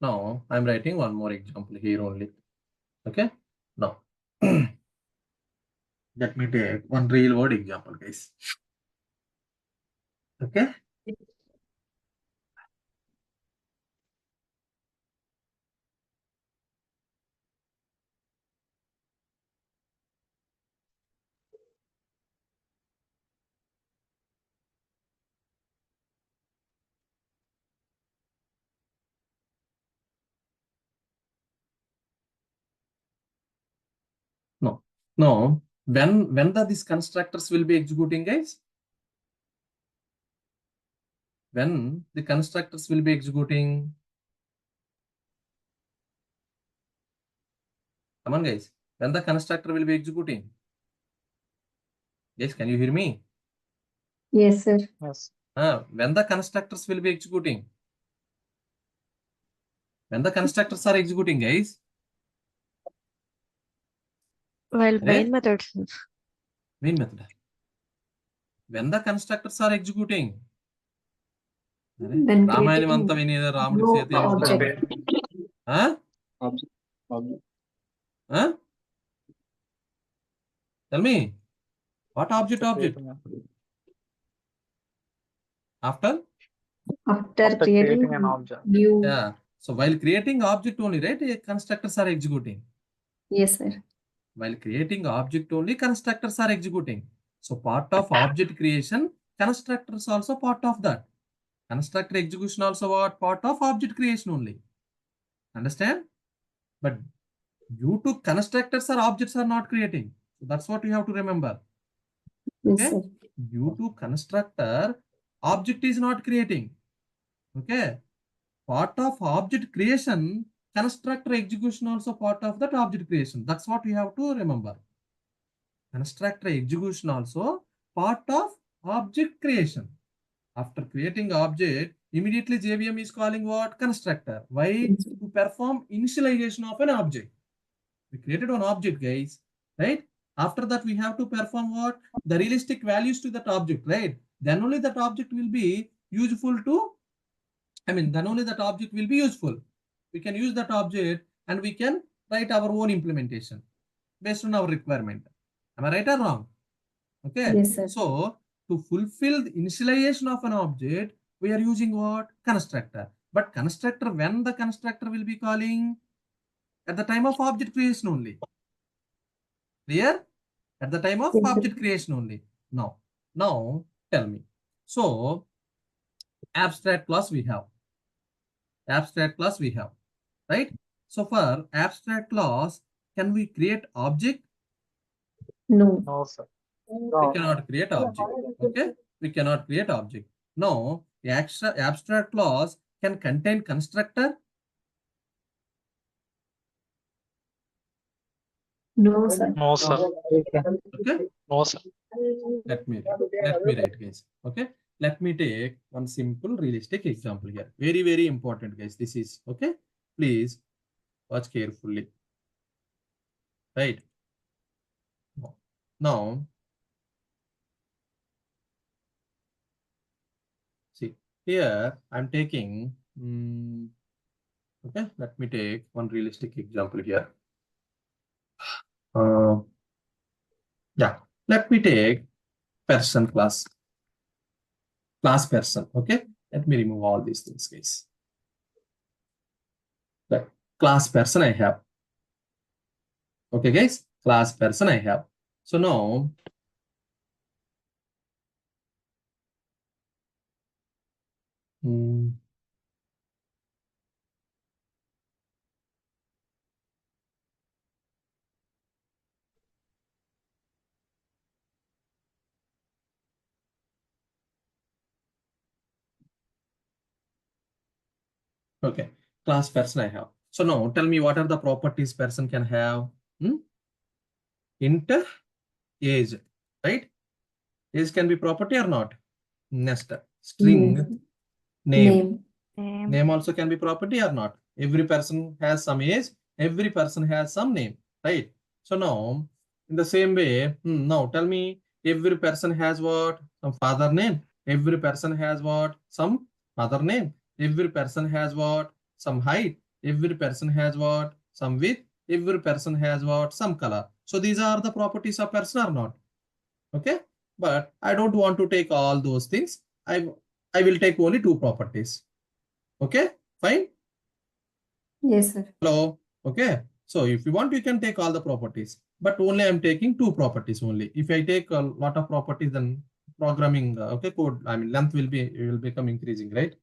Now I'm writing one more example here only. Okay. Now let me take one real world example, guys. Okay. No. When these constructors will be executing, guys? When the constructors will be executing? Come on, guys. When the constructor will be executing? Yes, can you hear me? Yes, sir. Yes. When the constructors will be executing? When the constructors are executing, guys? While Main method. Main method. When the constructors are executing? Then Ramayana creating Manta Vinida Ramudu new Seta object. Huh? Huh? Tell me. What object? After Creating an object. new. Yeah. So while creating object only, right? Constructors are executing. Yes, sir. While creating object only, constructors are executing. So part of object creation, constructors also part of that. Constructor execution also what? Part of object creation only. Understand? But due to constructors or objects are not creating. So that's what you have to remember. Yes, Okay? sir. Due to constructor, object is not creating. Okay? Part of object creation, constructor execution also part of that object creation. That's what you have to remember. Constructor execution also part of object creation. After creating object, immediately JVM is calling what? Constructor. Why? To perform initialization of an object. We created an object, guys, right? After that, we have to perform what? The realistic values to that object, right? Then only that object will be useful to, then only that object will be useful. We can use that object and we can write our own implementation based on our requirement. Am I right or wrong? Okay. Yes, sir. So to fulfill the initialization of an object, we are using what? Constructor. But constructor, when the constructor will be calling? At the time of object creation only. Clear? At the time of Yes, object sir. creation only. Now tell me. So abstract class we have. Right? So for abstract class, can we create object? No. No, sir. We cannot create object. Okay? We cannot create object. Now, the abstract class can contain constructor. No, sir. No, sir. Okay? No, sir. Let me write, guys. Okay? Let me take one simple realistic example here. Very, very important, guys. This is okay. Please watch carefully. Right? Now, see here I'm taking. Okay, let me take one realistic example here. Yeah, let me take person class person. Okay, let me remove all these things, guys. Right. Class person I have. Okay, guys, class person I have. So now okay, class person I have. So now tell me what are the properties person can have? Int age, right? Age can be property or not? Next, string name. Name also can be property or not? Every person has some age, every person has some name, right? So now, in the same way, now tell me, every person has what? Some father name. Every person has what? Some mother name. Every person has what? Some height. Every person has what? Some width. Every person has what? Some color. So these are the properties of person or not? Okay. But I don't want to take all those things. I will take only two properties. Okay. Fine. Yes, sir. Hello. Okay. So if you want, you can take all the properties, but only I'm taking two properties only. If I take a lot of properties, then programming, okay, code, I mean, length will become increasing, right?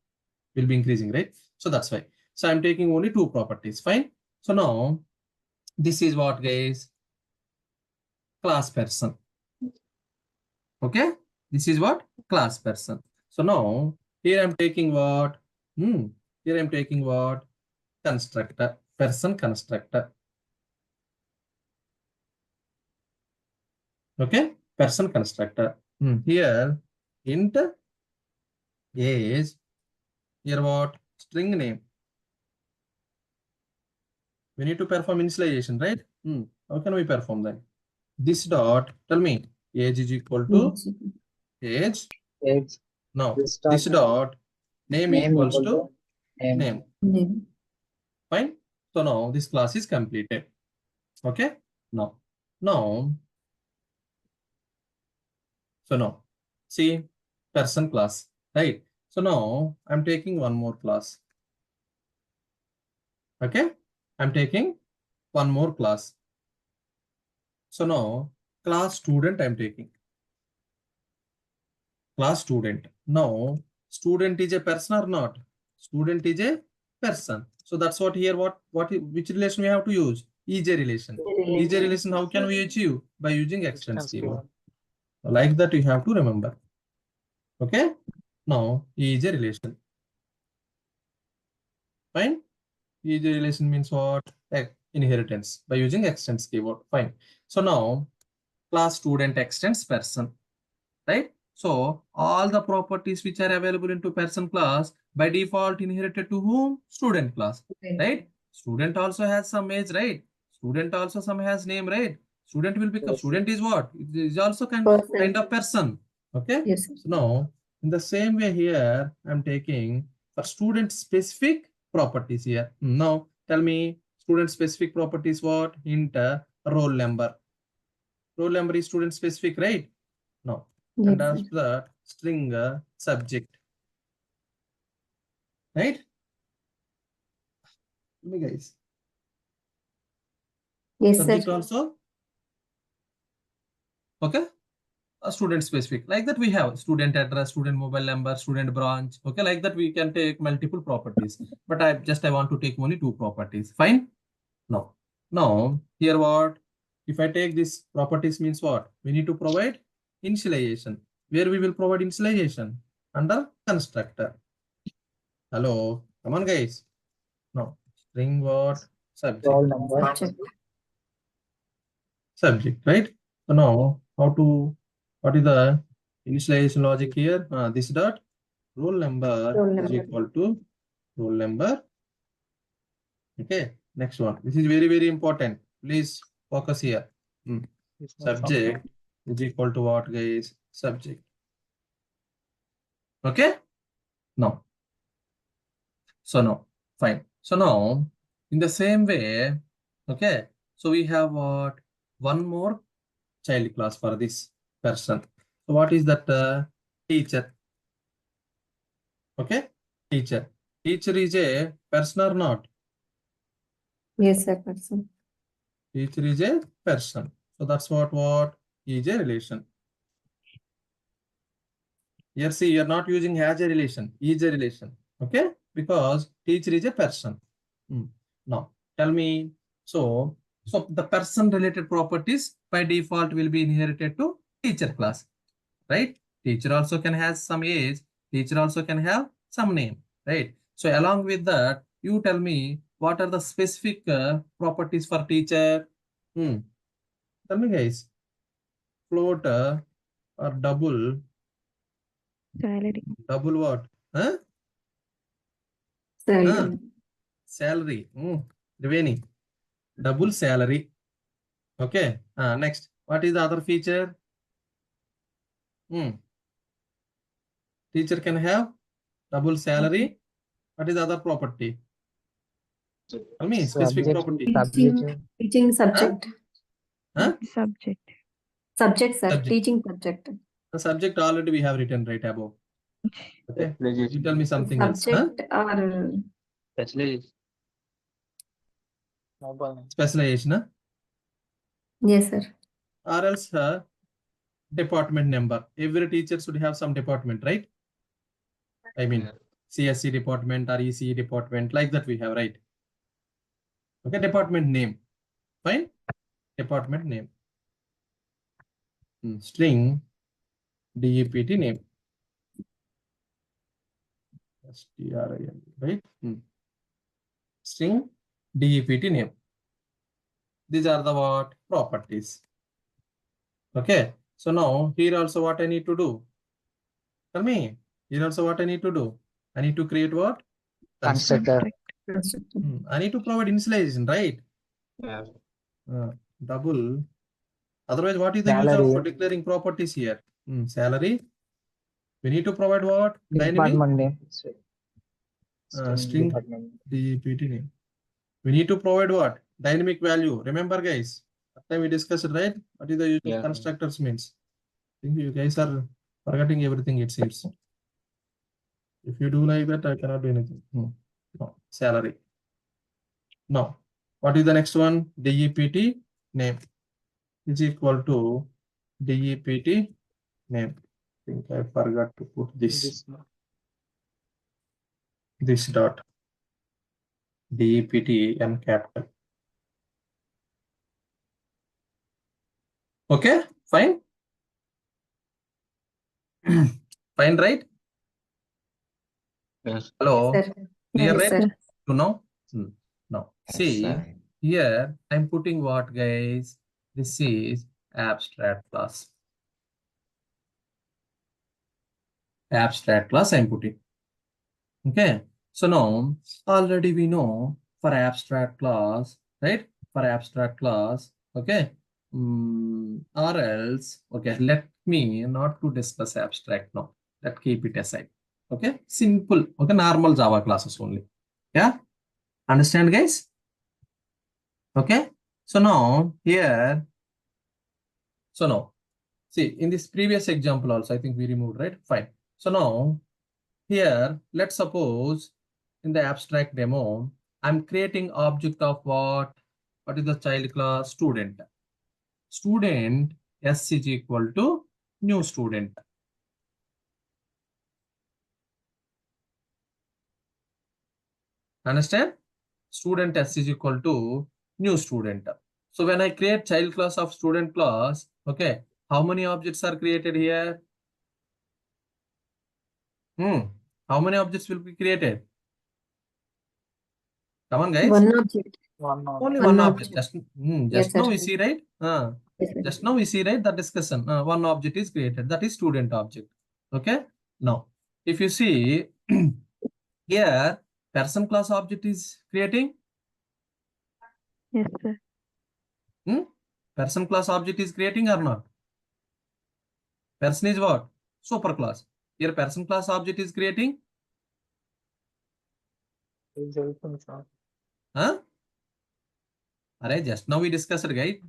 Will be increasing, right? So that's why. So I'm taking only two properties. Fine. So now this is what, guys? Class person. Okay. This is what? Class person. So now here I'm taking what? Here I'm taking what? Constructor. Person constructor. Okay, person constructor. Here int is here what? String name. We need to perform initialization, right? How can we perform that? This dot, tell me, age is equal to age. Age. Now, This this dot dot name name equals equal to to name. Name. Fine. So now this class is completed. Okay. Now, so now, see person class, right? So now I'm taking one more class. Okay, I'm taking one more class. So now class student I'm taking. Class student. Now student is a person or not? Student is a person. So that's what here which relation we have to use? EJ relation. EJ relation how can we achieve? By using extends keyword. Like that you have to remember. Okay. Now EJ relation. Fine. EJ relation means what? Inheritance by using extends keyword. Fine. So now class student extends person, right? So all the properties which are available into person class by default inherited to whom? Student class, right? Student also has some age, right? Student also some has name, right? Student will become, student is what? It is also kind of person. Okay. Yes, sir. So now in the same way here, I'm taking for student specific properties here. Now tell me student specific properties what? Int roll number. Roll number is student specific, right? No. And Yes, after that, string subject. Right? Me guys. yes, Subject sir. also. Okay. A student specific. Like that we have student address, student mobile number, student branch. Okay. Like that we can take multiple properties. But I want to take only two properties. Fine. No. Now here what? If I take this properties means what? We need to provide initialization. Where we will provide initialization? Under constructor. Hello. Come on guys. No. String what? Subject. roll number. Subject, right? So now what is the initialization logic here? This dot roll number is equal to roll number. Okay, next one. This is very, very important. Please focus here. Subject is equal to what, guys? Subject. Okay? Now. So now, fine. So now, in the same way, okay, so we have what? One more child class for this person. So what is that? Teacher. Okay, teacher. Teacher is a person or not? Yes, sir. Person. Teacher is a person. So that's what is a relation. Here see, you're not using has a relation, is a relation. Okay, because teacher is a person. Now tell me, so the person related properties by default will be inherited to teacher class, right? Teacher also can have some age, teacher also can have some name, right? So along with that, you tell me what are the specific properties for teacher? Tell me guys, float or double Salary. double what? Huh? Salary. Salary. Revenue. Double salary. Okay. Next, what is the other feature? Teacher can have double salary. What is the other property? Tell me specific Subject. property. Teaching subject. Huh? Subject, sir. Subject. Teaching subject. The subject already we have written right above. Okay. You tell me something else. Huh? Subject or Specialization. Huh? yes, sir. Or else department number. Every teacher should have some department, right? I mean, CSC department or ECE department, like that we have, right? Okay, department name. Fine. Department name. String DEPT name. STRIN, right? String DEPT name. These are the what? Properties. Okay. So now here also what I need to do? Tell me. Here also what I need to do? I need to create what? Constructor. I need to provide initialization, right? Double. Otherwise, what is the use Salary. of declaring properties here? Salary. We need to provide what? Dynamic. Department name. String Department. DEPT name. We need to provide what? Dynamic value. Remember, guys, that time we discussed it, right? What is the use of constructors means? I think you guys are forgetting everything, it seems. If you do like that, I cannot do anything. No. Salary. Now, what is the next one? DEPT name is equal to DEPT name. I think I forgot to put this dot. DEPT n capital. Okay, fine. Fine, right? Yes. Hello. Yes, sir. Clear, Yes, right? sir. To know? Now, see, here I'm putting what, guys? This is abstract class. Abstract class I'm putting. Okay. So now already we know for abstract class, right? For abstract class, okay. Or else, okay, let me not to discuss abstract now. Let's keep it aside. Okay, simple. Okay, normal Java classes only. Yeah, understand, guys? Okay. So now here, so now, see in this previous example also, I think we removed, right? Fine. So now here, let's suppose in the abstract demo, I'm creating object of what? What is the child class? Student. Student S is equal to new student. Understand? Student S is equal to new student. So when I create child class of student class, okay, how many objects are created here? How many objects will be created? Come on, guys. One object. Only one object. Just Yes, now sir. we see, right? Yes, sir. Just now we see, right? The discussion. One object is created. That is student object. Okay. Now, if you see here, person class object is creating. Yes, sir. Person class object is creating or not? Person is what? Super class. Here, person class object is creating. Huh? Alright, just now we discussed it, right?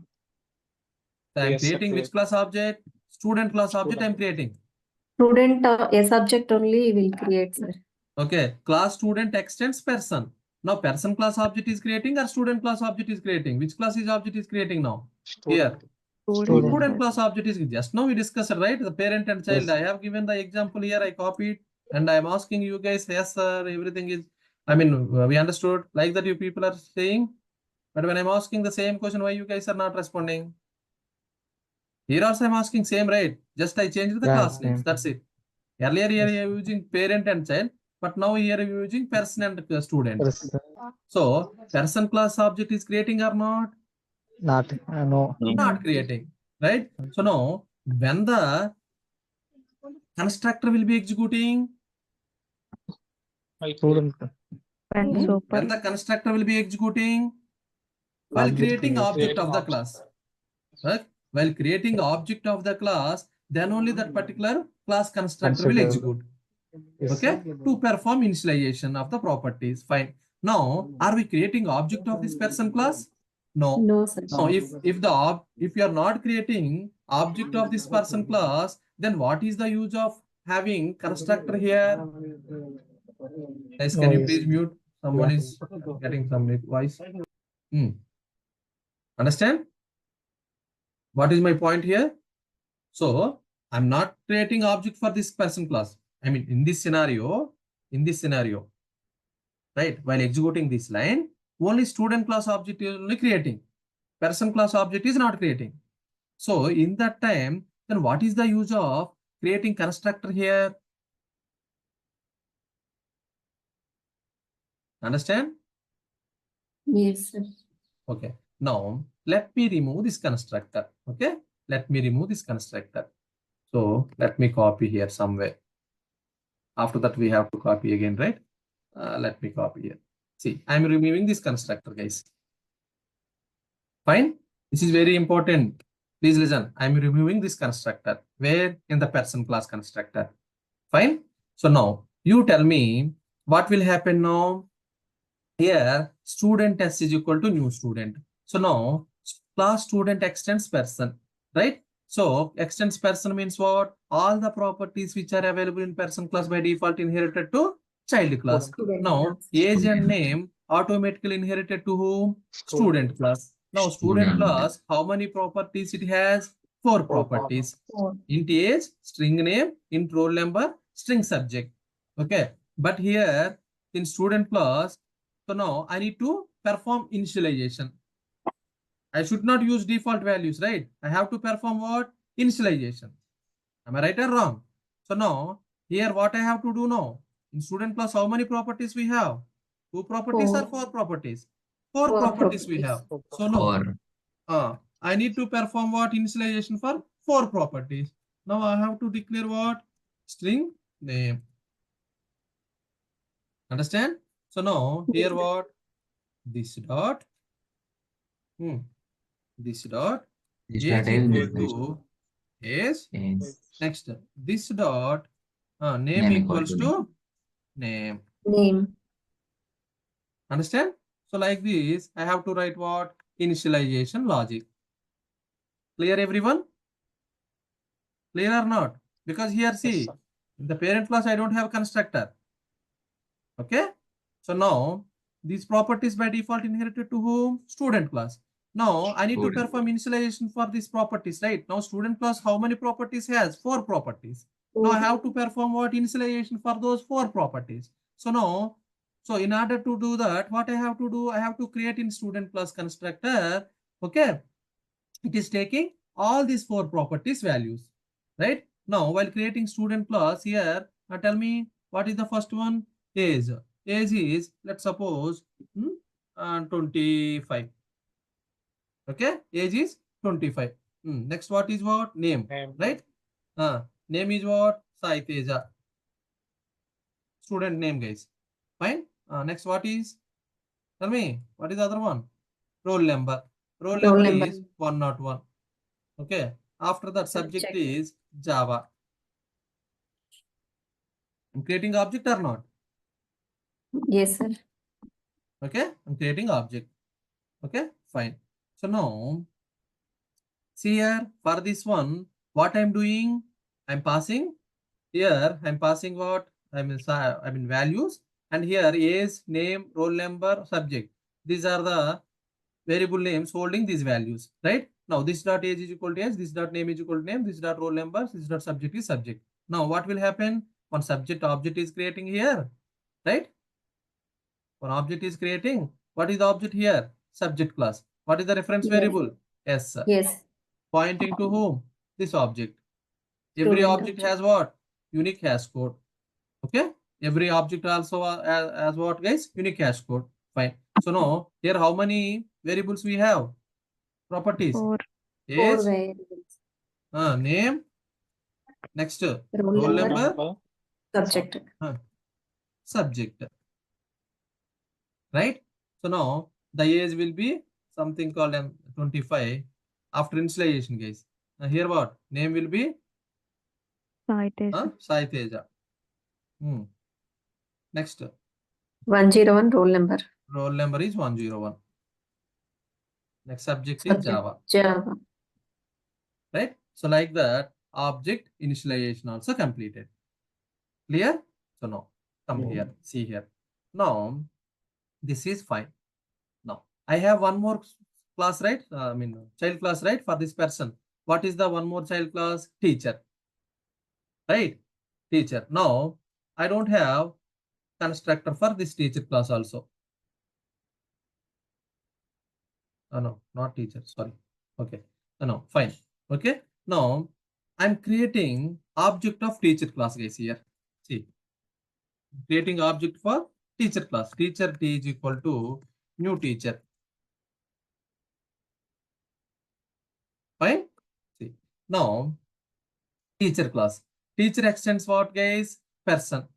So I'm creating which class object? Student class object I'm creating. Student, a subject only will create, sir. Okay, class student extends person. Now person class object is creating or student class object is creating? Which class is object is creating now? Here. Student class object is just now we discussed it, right? The parent and child. I have given the example here. I copied and I am asking you guys. Yes, sir. Everything is. I mean, we understood like that. You people are saying, but when I'm asking the same question, why you guys are not responding? Here also I'm asking same, right? Just I changed the class names. That's it. Earlier here you are using parent and child, but now here you are using person and student. So person class object is creating or not? Not. No. Not creating, right? So now when the constructor will be executing, Student. when the constructor will be executing while creating object of the class, right? While creating object of the class, then only that particular class constructor will execute. Okay, to perform initialization of the properties. Fine. Now, are we creating object of this person class? No. No, sir. Now, if you are not creating object of this person class, then what is the use of having constructor here? Guys, can you Noise. please mute? Someone is getting some voice. Understand? What is my point here? So I'm not creating object for this person class. I mean, in this scenario, right? While executing this line, only student class object is only creating. Person class object is not creating. So in that time, then what is the use of creating constructor here? Understand? Yes, sir. Okay. Now let me remove this constructor. Okay. Let me remove this constructor. So let me copy here somewhere. After that, we have to copy again, right? Let me copy here. See, I'm removing this constructor, guys. Fine. This is very important. Please listen. I'm removing this constructor. Where? In the person class constructor. Fine. So now you tell me what will happen now. Here, student s is equal to new student. So now class student extends person, right? So extends person means what? All the properties which are available in person class by default inherited to child class. Student Now class. age and name automatically inherited to whom? Student class. Now student class, how many properties it has? 4 properties. Four. Int age, string name, int roll number, string subject. Okay. But here in student class, so now I need to perform initialization. I should not use default values, right? I have to perform what? Initialization. Am I right or wrong? So now here what I have to do now? In student class, how many properties we have? 2 properties or 4 properties? 4 Four properties we have. So now I need to perform what? Initialization for 4 properties. Now I have to declare what? String name. Understand? So now here what? This dot. This dot. Age equal to age. Next, this dot. Name equals to name. Name. Understand? So like this, I have to write what? Initialization logic. Clear, everyone? Clear or not? Because here, see, in the parent class, I don't have constructor. Okay. So now these properties by default inherited to whom? Student class. Now I need to perform initialization for these properties, right? Now student class, how many properties has? 4 properties. Now I have to perform what? Initialization for those 4 properties. So now, so in order to do that, what I have to do? I have to create in student class constructor. Okay. It is taking all these 4 properties values, right? Now while creating student class here, now tell me what is the first one? Age. Age is, let's suppose 25. Okay, age is 25. Next, what is what? Name, right? Name is what? Sai Teja. Student name, guys. Fine. Next, what is? Tell me, what is the other one? Roll number. Roll number is 101. Okay. After that, subject is Java. I'm creating object or not? Yes, sir. Okay. I'm creating object. Okay. Fine. So now, see here, for this one, what I'm doing? I'm passing here. I'm passing what? I mean values. And here age, name, roll number, subject. These are the variable names holding these values, right? Now this dot age is equal to age, this dot name is equal to name, this dot roll number, this dot subject is subject. Now what will happen? One subject object is creating here, right? One object is creating. What is the object here? Subject class. What is the reference variable? S. Yes. Pointing to whom? This object. Every object has what? Unique hash code. Okay. Every object also has what, guys? Unique hash code. Fine. So now here how many variables we have? Properties. 4. Age, 4 variables. name. Next, Roll number. Subject. Subject. Right? So now the age will be something called 25 after initialization, guys. Here what? Name will be Sai Teja. Next. 101 roll number. roll number is 101. Next subject is Java, Java. right? So like that, object initialization also completed. Clear? So now, come here, see here. Now, this is fine. Now, I have one more class, right? Child class, right? For this person. What is the one more child class? Teacher, right? Teacher. Now, I don't have constructor for this teacher class also. No, not teacher, sorry. Okay. No, fine. Okay. Now, I'm creating object of teacher class, guys, here. See, creating object for teacher class. Teacher T is equal to new teacher. Fine. See, now teacher class. Teacher extends what, guys? Person.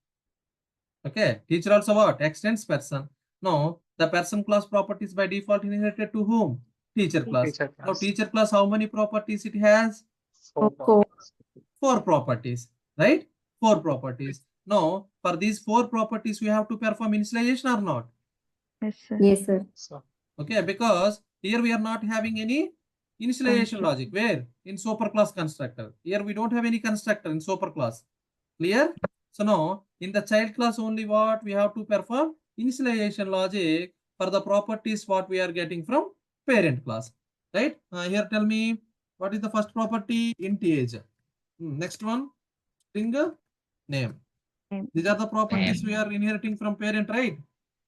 Okay. Teacher also what? Extends person. Now, the person class properties by default inherited to whom? Teacher class. Teacher Now, class. teacher class, how many properties it has? Four. 4 properties, right? 4 properties. Now, for these 4 properties, we have to perform initialization or not? Yes, sir. Yes, sir. So, Okay, because here we are not having any initialization logic. Where? In superclass constructor. Here we don't have any constructor in superclass. Clear? So now, in the child class only what we have to perform? Initialization logic for the properties what we are getting from parent class. Right? Here tell me, what is the first property? Int age. Next one, string name. Name. These are the properties we are inheriting from parent, right?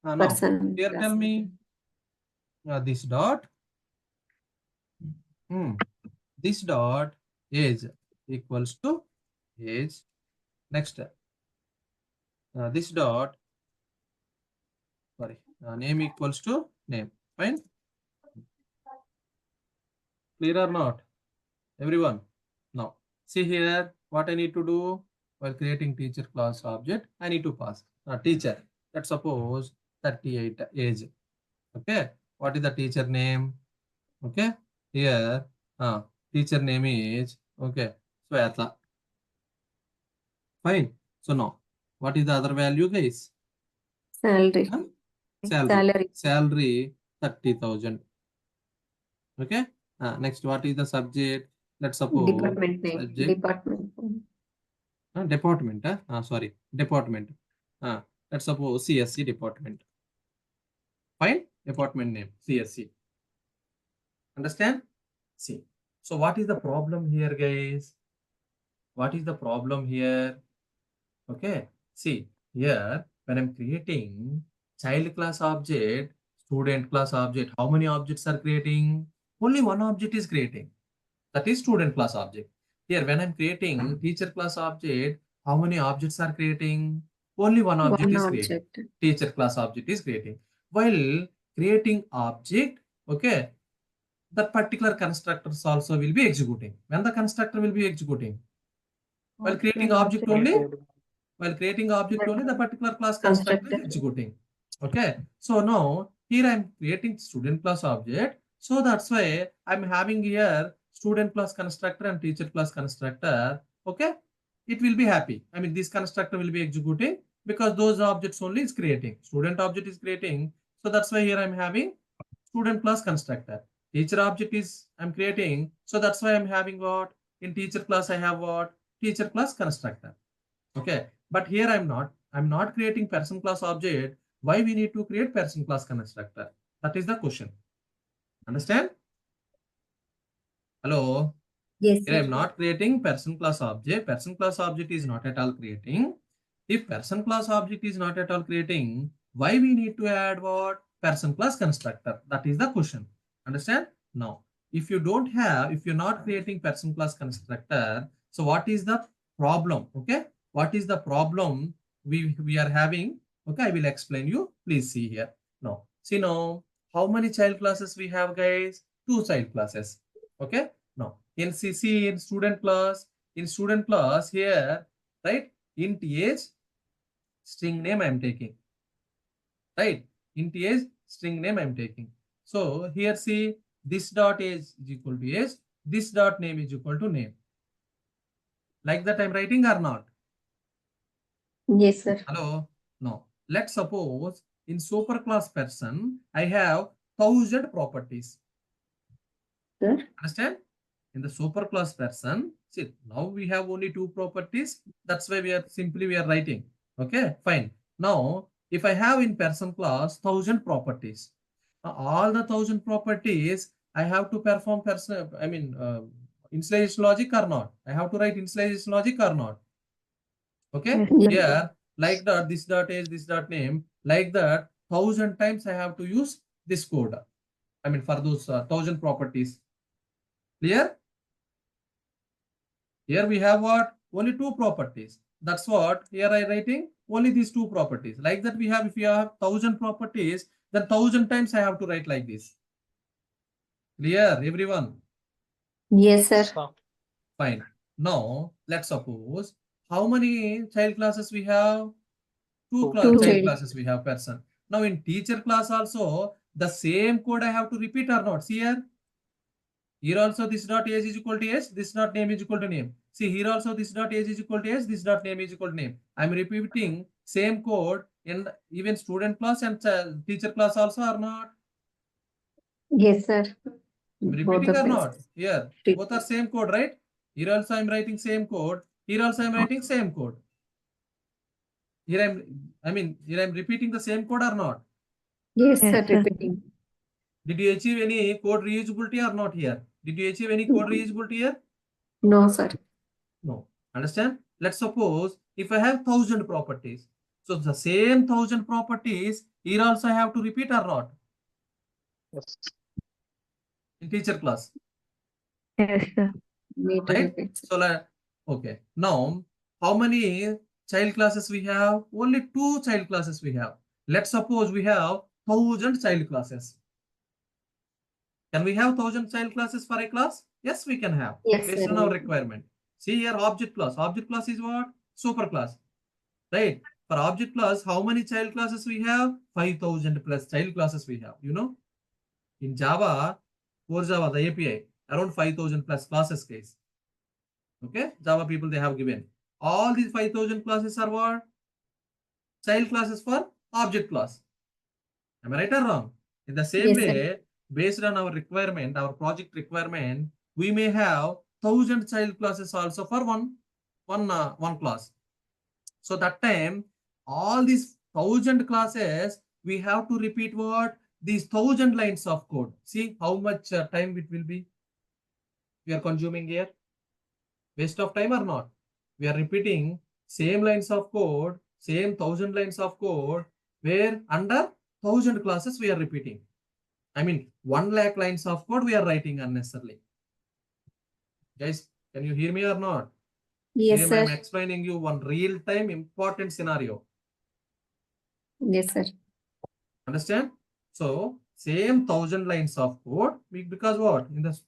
Now, Person here class. tell me this dot age equals to age. Next, this dot name equals to name. Fine. Clear or not, everyone? Now, see here what I need to do while creating teacher class object. I need to pass teacher. Let's suppose 38 age. Okay, what is the teacher name? Okay, here teacher name is okay Sweta. Fine. So now, what is the other value, guys? Salary. Salary 30,000. Okay. Next, what is the subject? Let's suppose Department name. subject. Department. Department. Sorry, department. Let's suppose CSC department. Fine. Department name CSC. Understand? See. So what is the problem here, guys? What is the problem here? Okay. See here when I'm creating child class object, student class object, how many objects are creating? Only one object is creating. That is student class object. Here when I'm creating teacher class object, how many objects are creating? Only one object is creating. Teacher class object is creating. While creating object, okay, that particular constructors also will be executing. When the constructor will be executing? While creating object only. While creating object only, the particular class constructor is executing. Okay. So now here I'm creating student class object. So that's why I'm having here student class constructor and teacher class constructor. Okay. It will be happy. I mean, this constructor will be executing because those objects only is creating. Student object is creating. So that's why here I'm having student class constructor. Teacher object is I'm creating. So that's why I'm having what? In teacher class, I have what? Teacher class constructor. Okay. But here I'm not creating person class object. Why we need to create person class constructor? That is the question. Understand? Hello? Yes. Here I'm not creating person class object. Person class object is not at all creating. If person class object is not at all creating, why we need to add what? Person class constructor. That is the question. Understand? Now, if you're not creating person class constructor, so what is the problem? Okay. What is the problem we are having? Okay, I will explain you. Please see here. Now, see now, how many child classes we have, guys? 2 child classes. Okay. Now, in CC in student class here, right? Int age, string name I'm taking. Right? Int age, string name I'm taking. So here see this dot age is equal to age, this dot name is equal to name. Like that I'm writing or not? Yes, sir. Hello? No. Let's suppose in superclass person, I have 1000 properties. Sir. Understand? In the superclass person, see, now we have only 2 properties. That's why we are writing. Okay, fine. Now, if I have in person class 1000 properties, all the 1000 properties, I have to perform initialization logic or not? I have to write initialization logic or not? Okay, Yes. here, like that, this dot age, this dot name, like that, 1000 times I have to use this code. I mean, for those 1000 properties. Clear? Here we have what? Only 2 properties. That's what here I writing only these 2 properties. Like that we have, if you have 1000 properties, then 1000 times I have to write like this. Clear, everyone? Yes, sir. So, Fine. Now, let's suppose how many child classes we have? Two Two child child. classes we have person. Now in teacher class also, the same code I have to repeat or not? See here. Here also this dot age is equal to age, this dot name is equal to name. See here also this dot age is equal to age, this dot name is equal to name. I'm repeating same code in even student class and teacher class also or not? Yes, sir. I'm Both repeating the or not? places. Here, both are same code, right? Here also I'm writing same code. Here also I'm writing same code. Here I'm repeating the same code or not? Yes, sir. Repeating. Did you achieve any code reusability or not here? Did you achieve any code reusability here? No, sir. No. Understand? Let's suppose if I have 1000 properties. So the same 1000 properties here also I have to repeat or not? yes. In teacher class. Yes, sir. Need to Right? repeat. So okay. Now how many child classes we have? Only 2 child classes we have. Let's suppose we have 1000 child classes. Can we have 1000 child classes for a class? Yes, we can have. Yes, Based sir. on our requirement. See here, object class. Object class is what? Super class. Right? For object class, how many child classes we have? 5000 plus child classes we have. You know, in Java, corejava, the API, around 5000 plus classes case. Okay, Java people they have given. All these 5000 classes are what? Child classes for object class. Am I right or wrong? In the same Yes, way, sir. based on our requirement, our project requirement, we may have 1000 child classes also for one class. So that time, all these 1000 classes, we have to repeat what? These 1000 lines of code. See how much time it will be we are consuming here. Waste of time or not? We are repeating same lines of code, same 1000 lines of code, where under 1000 classes we are repeating. I mean, 1 lakh lines of code we are writing unnecessarily. Guys, can you hear me or not? Yes, Here sir. I'm explaining you one real-time important scenario. Yes, sir. Understand? So, same 1000 lines of code, because what? In the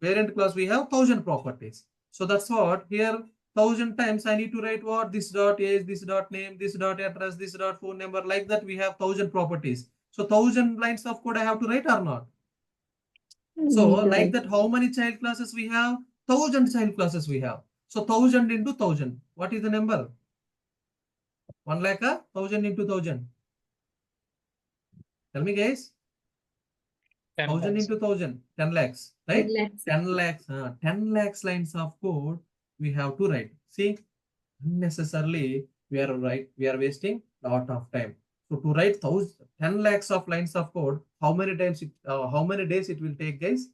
parent class, we have 1000 properties. So that's what here 1000 times I need to write what? This dot age, this dot name, this dot address, this dot phone number, like that we have 1000 properties. So 1000 lines of code I have to write or not? So Need to like write. that, how many child classes we have? 1000 child classes we have. So 1000 into 1000. What is the number? 1 lakh, 1000 into 1000. Tell me guys. 1000 into 1000, 10 lakhs, right? 10 lakhs, 10 lakhs lines of code we have to write. See, unnecessarily we are wasting a lot of time. So to write 10 lakhs of lines of code, how many days it will take, guys?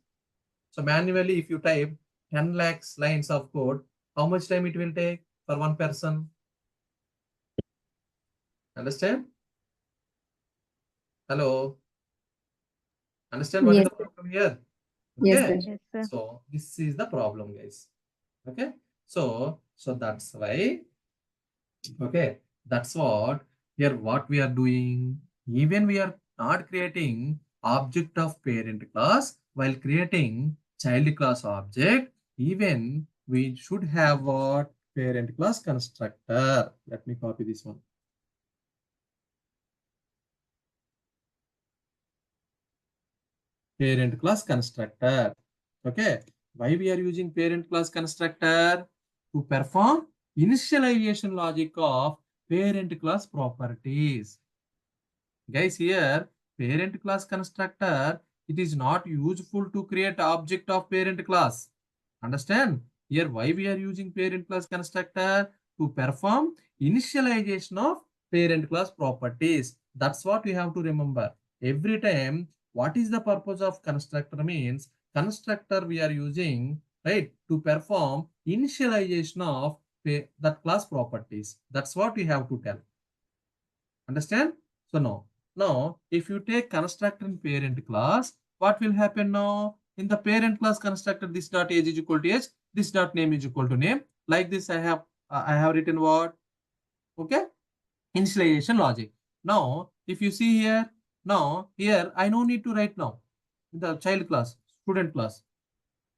So manually, if you type 10 lakhs lines of code, how much time it will take for one person? Understand? Hello? Understand what is Yes, the problem here? yes, Okay. sir. Yes, sir. So this is the problem, guys. Okay. So that's why, okay, that's what here what we are doing. Even we are not creating object of parent class while creating child class object, even we should have what? Parent class constructor. Let me copy this one. Parent class constructor. Okay. Why we are using parent class constructor? To perform initialization logic of parent class properties. Guys, here parent class constructor, it is not useful to create object of parent class. Understand? Here why we are using parent class constructor? To perform initialization of parent class properties. That's what we have to remember. Every time, what is the purpose of constructor means? Constructor we are using, right, to perform initialization of that class properties. That's what we have to tell. Understand? So now if you take constructor in parent class, what will happen now? In the parent class constructor, this dot age is equal to age, this dot name is equal to name. Like this, I have written what? Okay, initialization logic. Now, if you see here, now here I no need to write now in the child class, student class.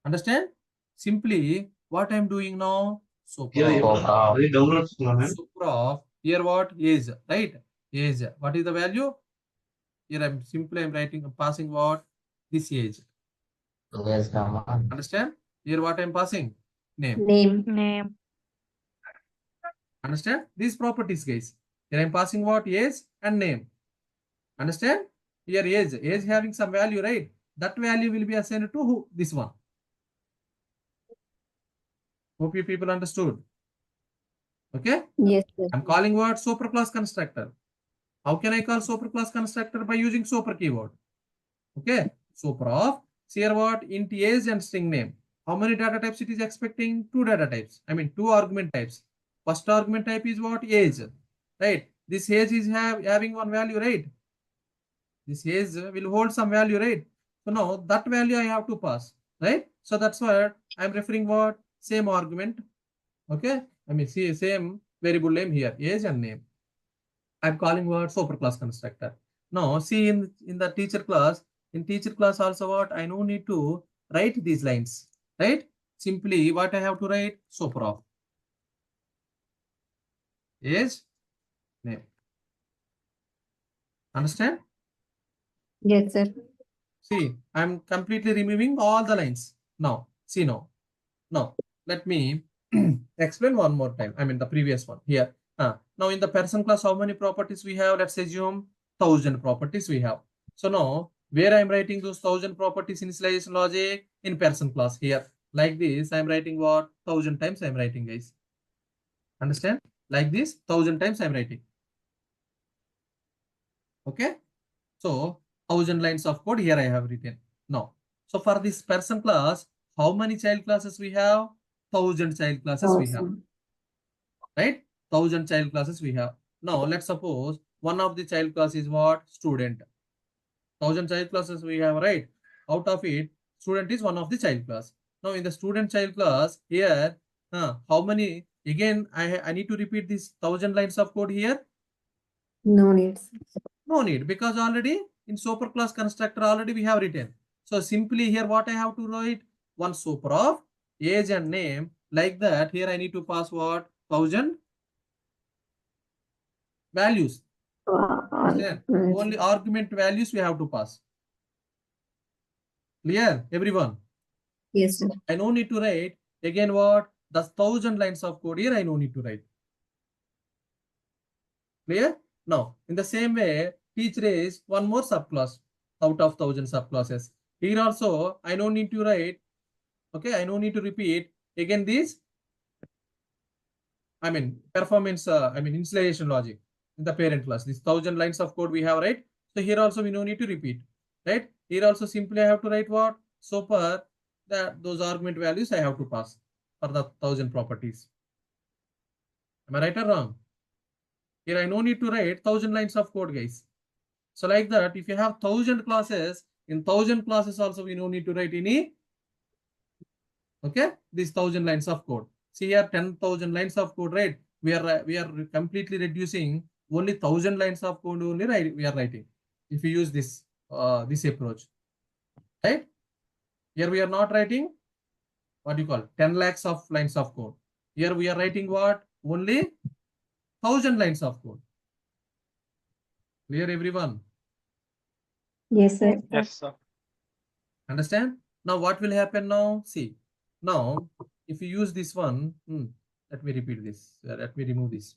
Understand? Simply what I'm doing now. So prof, here what is right? Age. What is the value? Here I'm writing, I'm passing what? This age. Yes, Understand? Here what I'm passing? Name. Name. Understand? These properties, guys. Here I'm passing what? Age and name. Understand? Here age having some value, right? That value will be assigned to who? This one. Hope you people understood. Okay? Yes, sir. I'm calling what? Superclass constructor. How can I call superclass constructor? By using super keyword. Okay. Super of, here what? Int age and string name. How many data types it is expecting? 2 data types. I mean 2 argument types. First argument type is what? Age. Right. This age is having one value, right? This age will hold some value, right? So now that value I have to pass, right? So that's what I'm referring what? Same argument. Okay. I mean see same variable name here, age and name. I'm calling what? Superclass constructor. Now see in the teacher class, in teacher class also what? I no need to write these lines, right? Simply what I have to write? Super of age, name. Understand? Yes, sir. See, I'm completely removing all the lines. Now, see now. Now, let me explain one more time. I mean the previous one here. Now in the person class, how many properties we have? Let's assume 1000 properties we have. So now where I'm writing those 1000 properties initialization logic? In person class here. Like this, I'm writing what? 1000 times I'm writing, guys. Understand? Like this, 1000 times I'm writing. Okay. So 1000 lines of code here I have written. Now, so for this person class, how many child classes we have? 1000 child classes we have. Awesome. Right? 1000 child classes we have. Now, let's suppose one of the child class is what? Student. 1000 child classes we have, right? Out of it, student is one of the child class. Now, in the student child class, here, how many? Again, I need to repeat this 1000 lines of code here. No needs. No need, because already in superclass constructor already we have written. So simply here what I have to write? One super of age and name. Like that, here I need to pass what? 1000 values. Understand? Only argument values we have to pass. Clear, everyone? Yes, sir. I no need to write again what? The 1000 lines of code here I no need to write. Clear? Now, in the same way, teacher is one more subclass out of 1000 subclasses. Here also, I no need to write. Okay, I no need to repeat again this. I mean performance. Installation logic in the parent class. This 1000 lines of code we have, right? So here also we no need to repeat, right? Here also simply I have to write what? Super that those argument values I have to pass for the 1000 properties. Am I right or wrong? Here I no need to write 1000 lines of code, guys. So like that, if you have 1000 classes, in 1000 classes also we no need to write any. Okay, these 1000 lines of code. See here 10,000 lines of code, right? We are completely reducing only 1000 lines of code only, right? We are writing if you use this this approach, right? Here we are not writing what you call 10 lakhs of lines of code. Here we are writing what? Only 1000 lines of code. Clear, everyone? Yes, sir. Yes, sir. Understand? Now what will happen now? See, now if you use this one, let me repeat this. Let me remove this.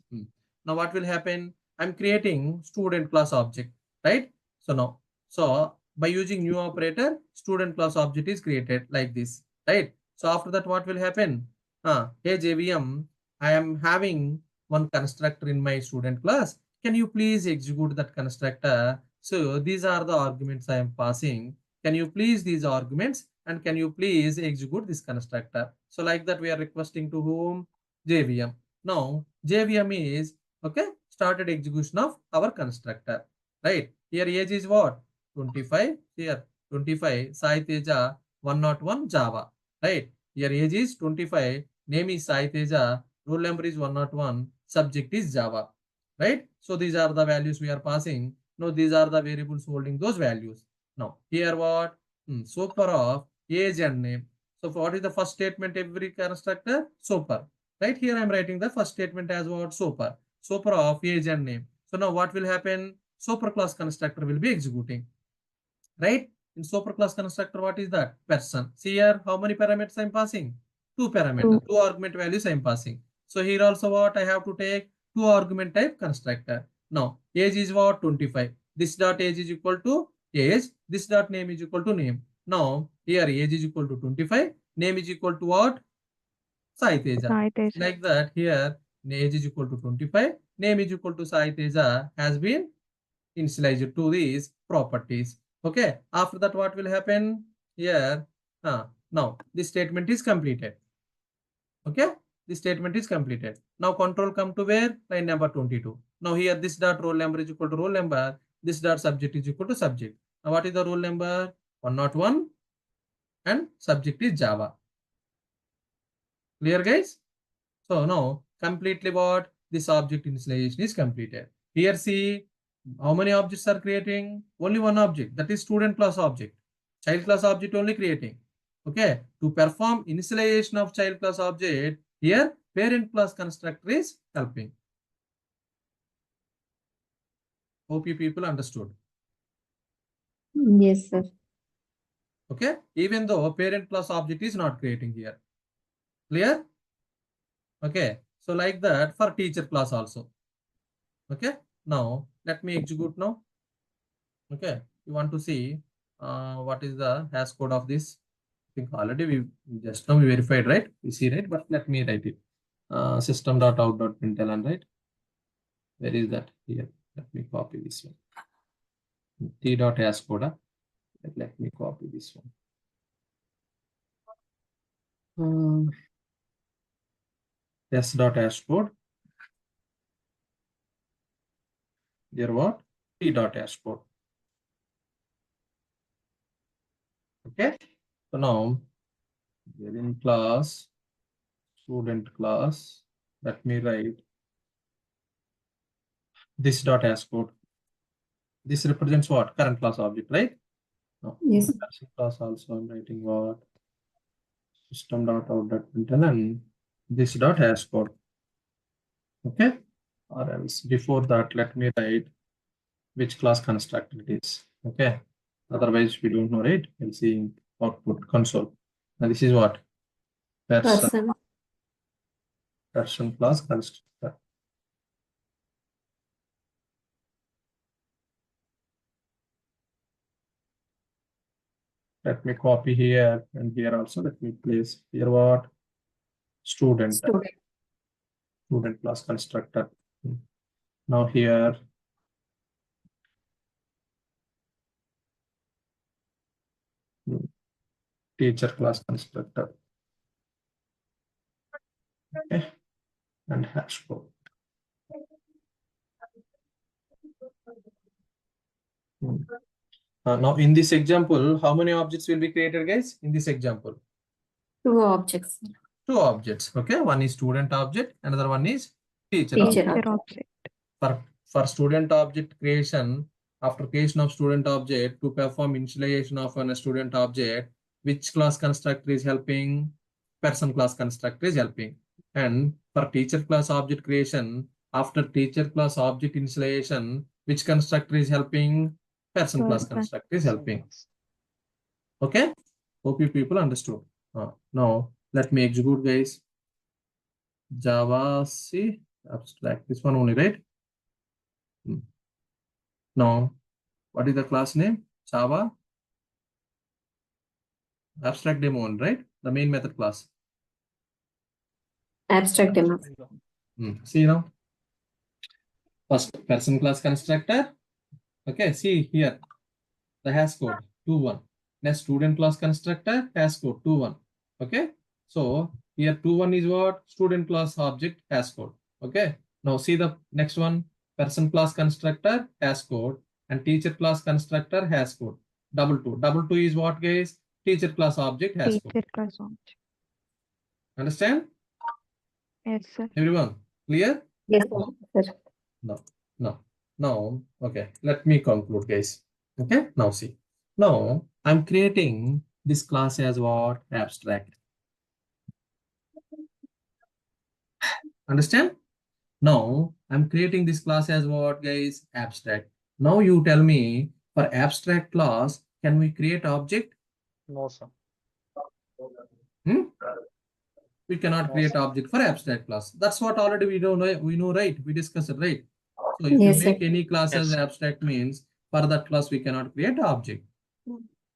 Now what will happen? I'm creating student class object. right? So now, so by using new operator, student class object is created like this, right? So after that, what will happen? Hey JVM, I am having one constructor in my student class. Can you please execute that constructor? So these are the arguments I am passing. Can you please these arguments and can you please execute this constructor? So like that, we are requesting to whom? JVM. Now JVM is okay, started execution of our constructor, right? Here age is what? 25. Here 25. Sai Teja 101 Java, right? Here age is 25. Name is Sai Teja. Roll number is 101. Subject is Java, right? So these are the values we are passing. Now these are the variables holding those values. Now here what? Super of age and name. So what is the first statement every constructor? Super, right? Here I am writing the first statement as what? Super. Super of age and name. So now what will happen? Super class constructor will be executing, right? In super class constructor, what is that? Person. See here, how many parameters I'm passing? Two parameters, two argument values I'm passing. So here also what I have to take? Two argument type constructor. Now age is what? 25. This dot age is equal to age. This dot name is equal to name. Now here age is equal to 25. Name is equal to what? Sai Teja. Sai Teja. Like that, here age is equal to 25. Name is equal to Sai Teja has been initialized to these properties. Okay. After that, what will happen? Here, now this statement is completed. Okay. This statement is completed. Now control come to where? Line number 22. Now here this dot roll number is equal to roll number. This dot subject is equal to subject. Now what is the roll number? 101 and subject is Java. Clear, guys? So now completely what? This object initialization is completed. Here see, how many objects are creating? Only one object, that is student class object. Child class object only creating. Okay. To perform initialization of child class object, here parent class constructor is helping. Hope you people understood. Yes, sir. Okay. Even though parent class object is not creating here. Clear? Okay. So like that for teacher class also. Okay. Now let me execute now. Okay. You want to see what is the hash code of this? I think already we just now we verified, right? We see, right? But let me write it. System.out.println, right? Where is that? Here. Let me copy this one. T.hash code. Let me copy this one. S.hash code. Here what? T.hash code. Okay. So now here in class, student class, let me write this dot hash code. This represents what? Current class object, right? No. Yes. Class also I'm writing what? System.out.println and this dot hash code. Okay. Or else before that, let me write which class constructor it is. Okay. Otherwise, we don't know, right? We'll see output console. Now this is what? Person class constructor. Let me copy here and here also. Let me place here what? Student class constructor. Now here teacher class constructor. Okay. And hash code. Now in this example, how many objects will be created, guys? In this example, Two objects. two objects. Okay, one is student object, another one is teacher Teacher object. object. For student object creation, after creation of student object, to perform initialization of a student object, which class constructor is helping? Person class constructor is helping. And for teacher class object creation, after teacher class object initialization, which constructor is helping? Person class constructor is helping. Okay. Hope you people understood. Now let me execute, guys. Java C abstract. This one only, right? Now What is the class name? Java abstract demo one, right? The main method class. Abstract demo. See now. First person class constructor. Okay, see here. The hash code 2.1. Next student class constructor hash code 2.1. Okay. So here 2.1 is what? Student class object hash code. Okay. Now see the next one. Person class constructor hash code and teacher class constructor hash code. Double two is what, guys? Teacher class object hash code. Teacher class object. Understand? Yes, sir. Everyone clear? Yes, sir. No. Okay. Let me conclude, guys. Okay. Now see. Now I'm creating this class as what? Abstract. Understand? Now I'm creating this class as what, guys? Abstract. Now you tell me, for abstract class, can we create object? No, sir. We cannot create object for abstract class. That's what already we know, right? We discussed it, right? So if Yes, you sir. make any class as Yes. abstract means for that class we cannot create object.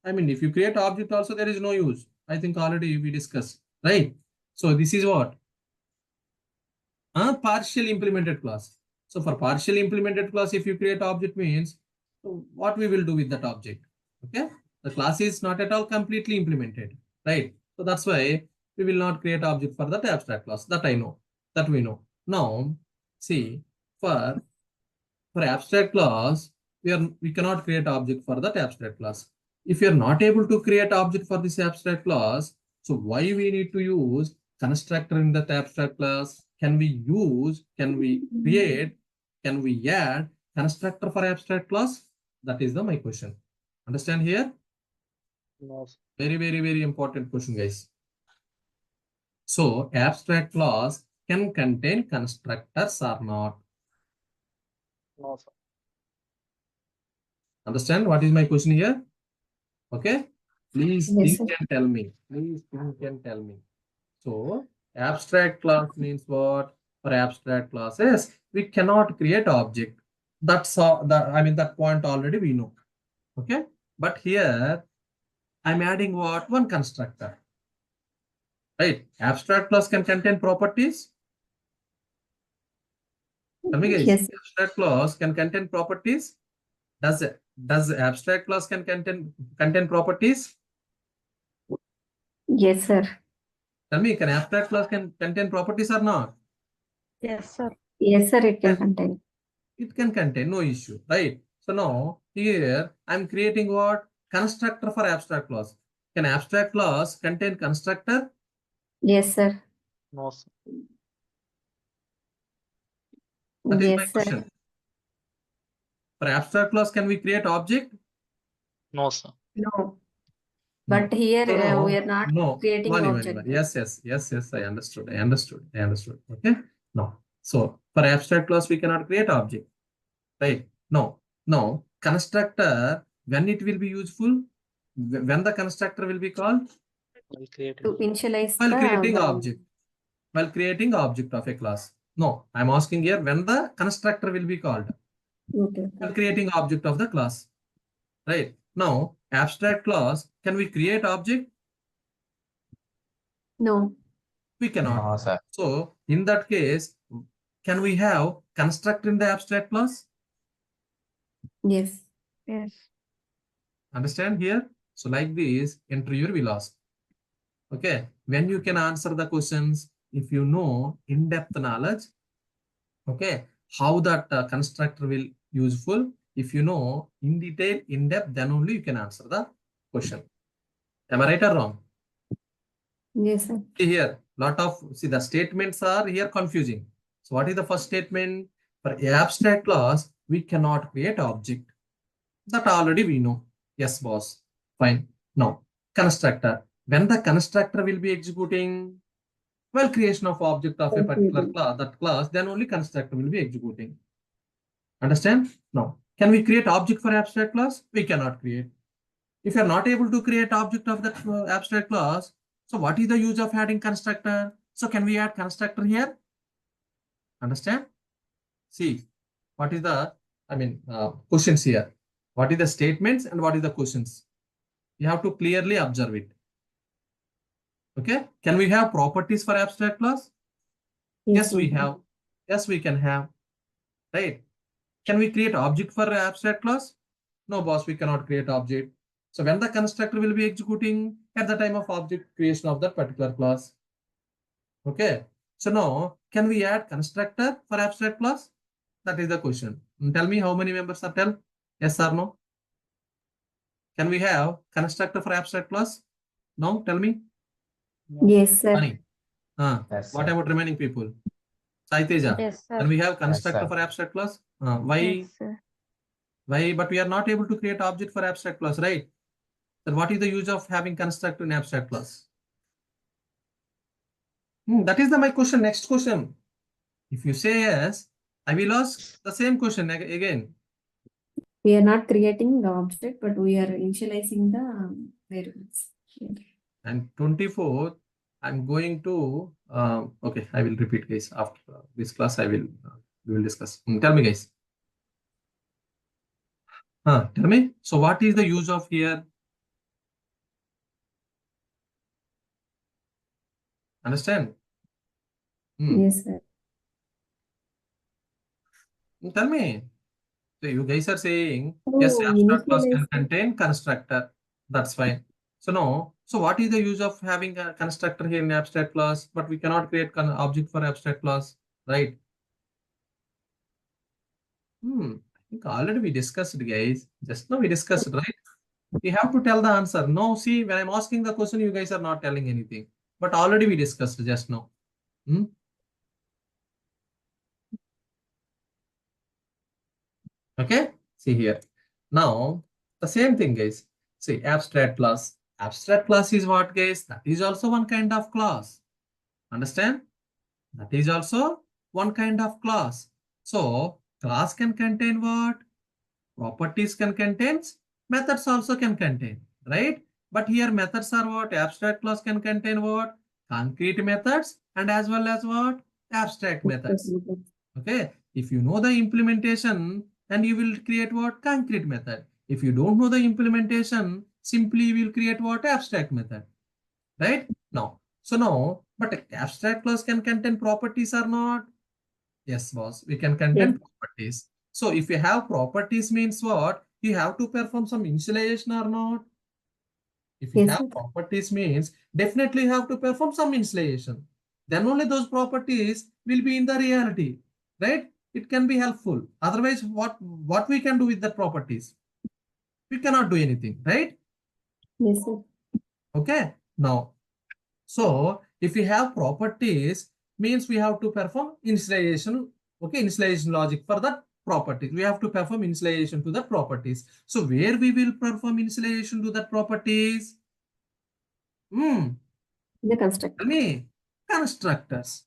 I mean, if you create object also, there is no use. I think already we discussed, right? So this is what? Partial implemented class. So for partial implemented class, if you create object means, so what we will do with that object? Okay, the class is not at all completely implemented, right? So that's why we will not create object for that abstract class. That I know, that we know. Now, see, for abstract class, we cannot create object for that abstract class. If you are not able to create object for this abstract class, so why we need to use constructor in that abstract class? Can we create, can we add constructor for abstract class? That is my question. Understand here? No, sir. Very important question, guys. So abstract class can contain constructors or not? No, sir. Understand what is my question here? Okay, please Yes, think sir. and tell me. Please think and tell me. So abstract class means what? For abstract classes, we cannot create object. That's all. That point already we know. Okay, but here I'm adding what? One constructor. Right? Abstract class can contain properties. Tell me, guys. Yes. Abstract class can contain properties. Does abstract class can contain properties? Yes, sir. Tell me, can abstract class can contain properties or not? Yes, sir. Yes, sir. It can Yes. contain. It can contain, no issue, right? So now here I'm creating what? Constructor for abstract class. Can abstract class contain constructor? Yes, sir. No, sir. That is my Yes, sir. question. For abstract class, can we create object? No, sir. No. But here No, we are not creating Mani. object. Yes, I understood. Okay. No. So for abstract class, we cannot create object. Right? No. Constructor, when it will be useful? When the constructor will be called? We'll create To it. initialize While the creating value. object. While creating object of a class. No, I'm asking here when the constructor will be called. Okay. While creating object of the class. Right? Now, abstract class, can we create object? No. We cannot. No, sir. So, in that case, can we have constructor in the abstract class? Yes. Yes. Understand here? So, like this, interviewer will ask. Okay. When you can answer the questions, if you know in-depth knowledge, okay, how that constructor will useful. If you know in detail, in depth, then only you can answer the question. Am I right or wrong? Yes, sir. See here, the statements are here confusing. So what is the first statement? For abstract class, we cannot create object. That already we know. Yes, boss. Fine. Now, constructor. When the constructor will be executing, well, creation of object of a particular class, then only constructor will be executing. Understand? Now, can we create object for abstract class? We cannot create. If you are not able to create object of that abstract class, so what is the use of adding constructor? So can we add constructor here? Understand? See, what is the, questions here. What is the statements and what is the questions? You have to clearly observe it. Okay. Can we have properties for abstract class? Yes, we have. Yes, we can have. Right. Can we create object for abstract class? No, boss, we cannot create object. So when the constructor will be executing at the time of object creation of that particular class. Okay. So now, can we add constructor for abstract class? That is the question. Tell me how many members are tell? Yes or no? Can we have constructor for abstract class? No, tell me. Yes, sir. Funny. Yes, What sir. about remaining people? Saiteja, Yes, sir. can we have constructor sir. for abstract class? Why? Yes, sir. Why? But we are not able to create object for abstract class, right? Then what is the use of having constructor in abstract class? That is my question. Next question. If you say yes, I will ask the same question again. We are not creating the object, but we are initializing the variables. And 24th, I'm going to, okay, I will repeat, guys. After this class, we will discuss. Tell me, guys. Tell me. So what is the use of here? Understand? Yes, sir. Tell me. So you guys are saying, yes, Oh, abstract class can initialize. contain constructor. That's fine. So no. So what is the use of having a constructor here in abstract class, but we cannot create an object for abstract class, right? I think already we discussed, guys. Just now we discussed, right? We have to tell the answer. No, see, when I'm asking the question, you guys are not telling anything. But already we discussed just now. Okay, see here. Now, the same thing, guys. See, abstract class. Abstract class is what, guys? That is also one kind of class. Understand? That is also one kind of class. So, class can contain what? Properties can contain, methods also can contain, right? But here methods are what? Abstract class can contain what? Concrete methods and as well as what? Abstract methods. Okay. If you know the implementation, then you will create what? Concrete method. If you don't know the implementation, simply you will create what? Abstract method. Right? Now. So now, but abstract class can contain properties or not? Yes, boss. We can contain properties. So if you have properties means what? You have to perform some initialization or not? If you have properties means definitely you have to perform some initialization. Then only those properties will be in the reality, right? It can be helpful. Otherwise, what we can do with the properties? We cannot do anything, right? Yes, sir. Okay. Now, so if we have properties, means we have to perform initialization. Okay, initialization logic for that property. We have to perform initialization to the properties. So where we will perform initialization to that properties? The constructor. Tell me, constructors.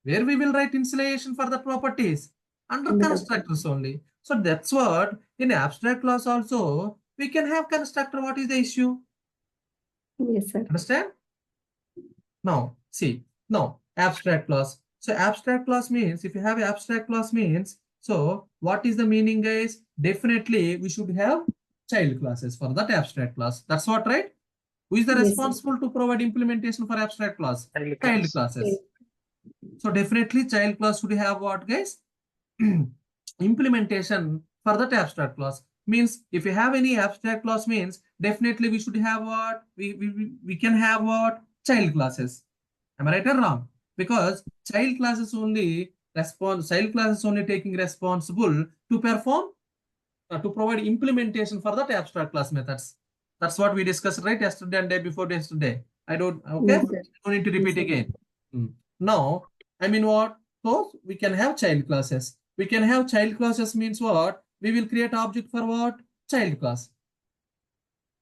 Where we will write initialization for the properties? Under constructors only. So that's what in abstract class also we can have constructor. What is the issue? Yes, sir. Understand? Now, see, now abstract class. So abstract class means, if you have abstract class means, so what is the meaning, guys? Definitely we should have child classes for that abstract class. That's what, right? Who is the responsible to provide implementation for abstract class? Child classes. So definitely child class should have what, guys? Implementation for that abstract class. Means if you have any abstract class means definitely we should have what? We can have what? Child classes. Am I right or wrong? Because child classes only taking responsible to perform to provide implementation for that abstract class methods. That's what we discussed right yesterday and day before yesterday. I don't okay. Yes, I don't need to repeat again. Now I mean what? So we can have child classes. We can have child classes means what? We will create object for what? Child class.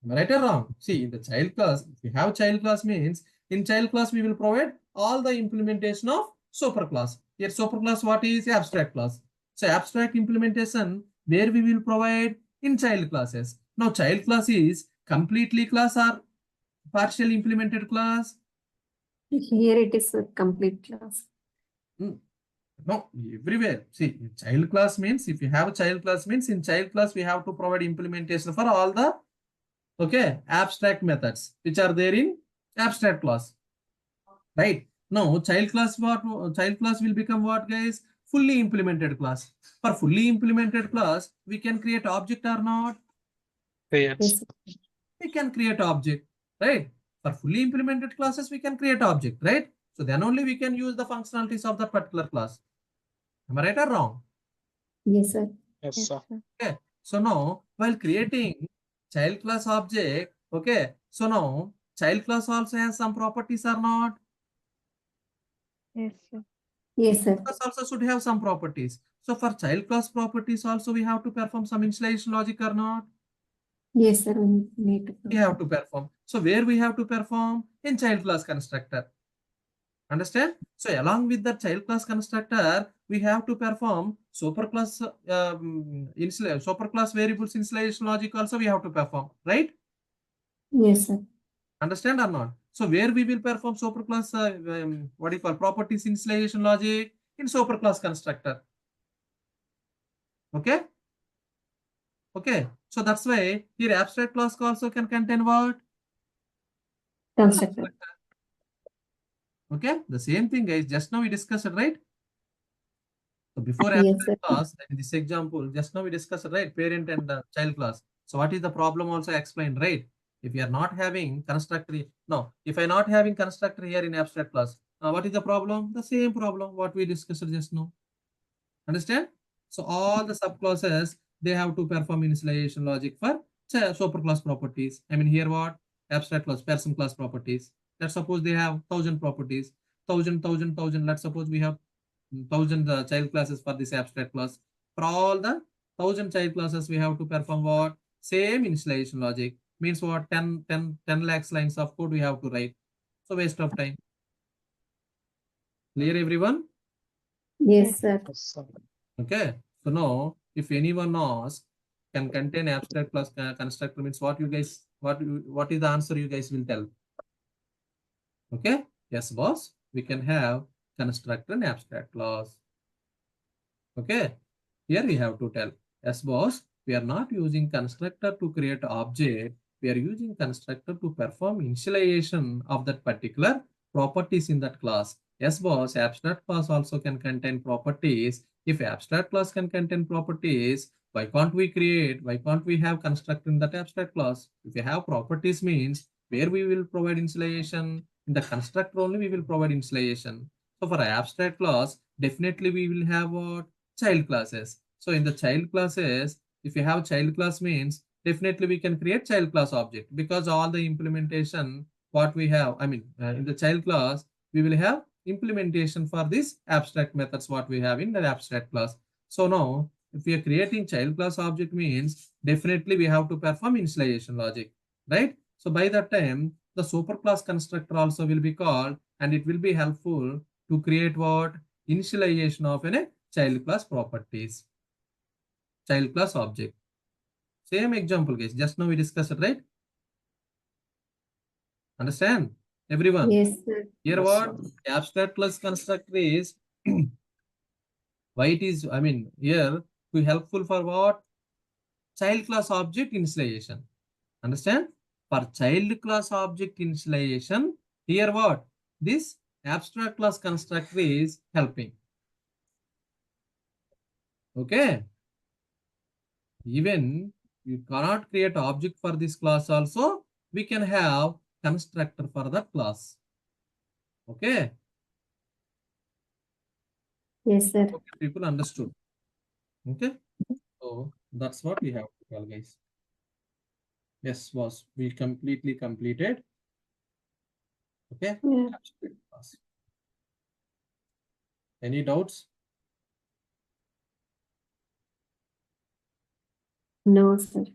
Am I right or wrong? See, in the child class, if we have child class means in child class we will provide all the implementation of superclass. Here superclass what is? Abstract class. So abstract implementation where we will provide in child classes. Now child class is completely class or partially implemented class? Here it is a complete class. No, everywhere. See, child class means if you have a child class means in child class we have to provide implementation for all the abstract methods which are there in abstract class. Right? Now child class will become what, guys? Fully implemented class. For fully implemented class, we can create object or not? Yes. Yes, sir. We can create object, right? For fully implemented classes, we can create object, right? So then only we can use the functionalities of that particular class. Am I right or wrong? Yes, sir. Yes, Yes, sir. sir. Okay. So now while creating child class object, okay. So now child class also has some properties or not? Yes, sir. Yes, sir. Class also should have some properties. So for child class properties also we have to perform some initialization logic or not? Yes, sir. We need to. We have to perform. So where we have to perform? In child class constructor. Understand? So along with the child class constructor, we have to perform superclass superclass variables initialization logic also we have to perform, right? Yes, sir. Understand or not? So where we will perform superclass what do you call properties initialization logic? In superclass constructor. Okay? Okay. So that's why here abstract class also can contain what? Constructor. Okay? The same thing, guys. Just now we discussed it, right? So before Yes, abstract sir. class, in this example, just now we discussed, right? Parent and child class. So what is the problem also explained, right? If you are not having constructor, no, if I not having constructor here in abstract class, what is the problem? The same problem what we discussed just now. Understand? So all the subclasses, they have to perform initialization logic for superclass properties. I mean here what? Abstract class, person class properties. Let's suppose they have 1000 properties. 1000. Let's suppose we have 1000 child classes for this abstract class. For all the 1000 child classes, we have to perform what? Same initialization logic. Means what? 10 lakhs lines of code we have to write. So waste of time. Clear everyone? Yes, sir. Yes, sir. Okay. So now, if anyone asks, can contain abstract class constructor means what you guys, what is the answer you guys will tell? Okay. Yes, boss. We can have constructor and abstract class. Okay. Here we have to tell, yes, boss, we are not using constructor to create object. We are using constructor to perform initialization of that particular properties in that class. Yes, boss, abstract class also can contain properties. If abstract class can contain properties, why can't we have constructor in that abstract class? If you have properties means where we will provide initialization, in the constructor only we will provide initialization. So for abstract class, definitely we will have what? Child classes. So in the child classes, if you have child class means definitely we can create child class object because all the implementation what we have, I mean in the child class, we will have implementation for this abstract methods what we have in the abstract class. So now if we are creating child class object means definitely we have to perform initialization logic, right? So by that time, the superclass constructor also will be called and it will be helpful to create what? Initialization of a child class properties, child class object. Same example, guys. Just now we discussed it, right? Understand? Everyone. Yes, sir. Here Yes, what? sir. Abstract class constructor is why it is, I mean, here to helpful for what? Child class object initialization. Understand? For child class object initialization, here what? This abstract class constructor is helping. Okay. Even you cannot create object for this class also, we can have constructor for that class. Okay. Yes, sir. Okay, people understood. Okay. So that's what we have to tell, guys. Yes, boss. We completely completed. Okay. Yeah. Abstract class. Any doubts? No, sir.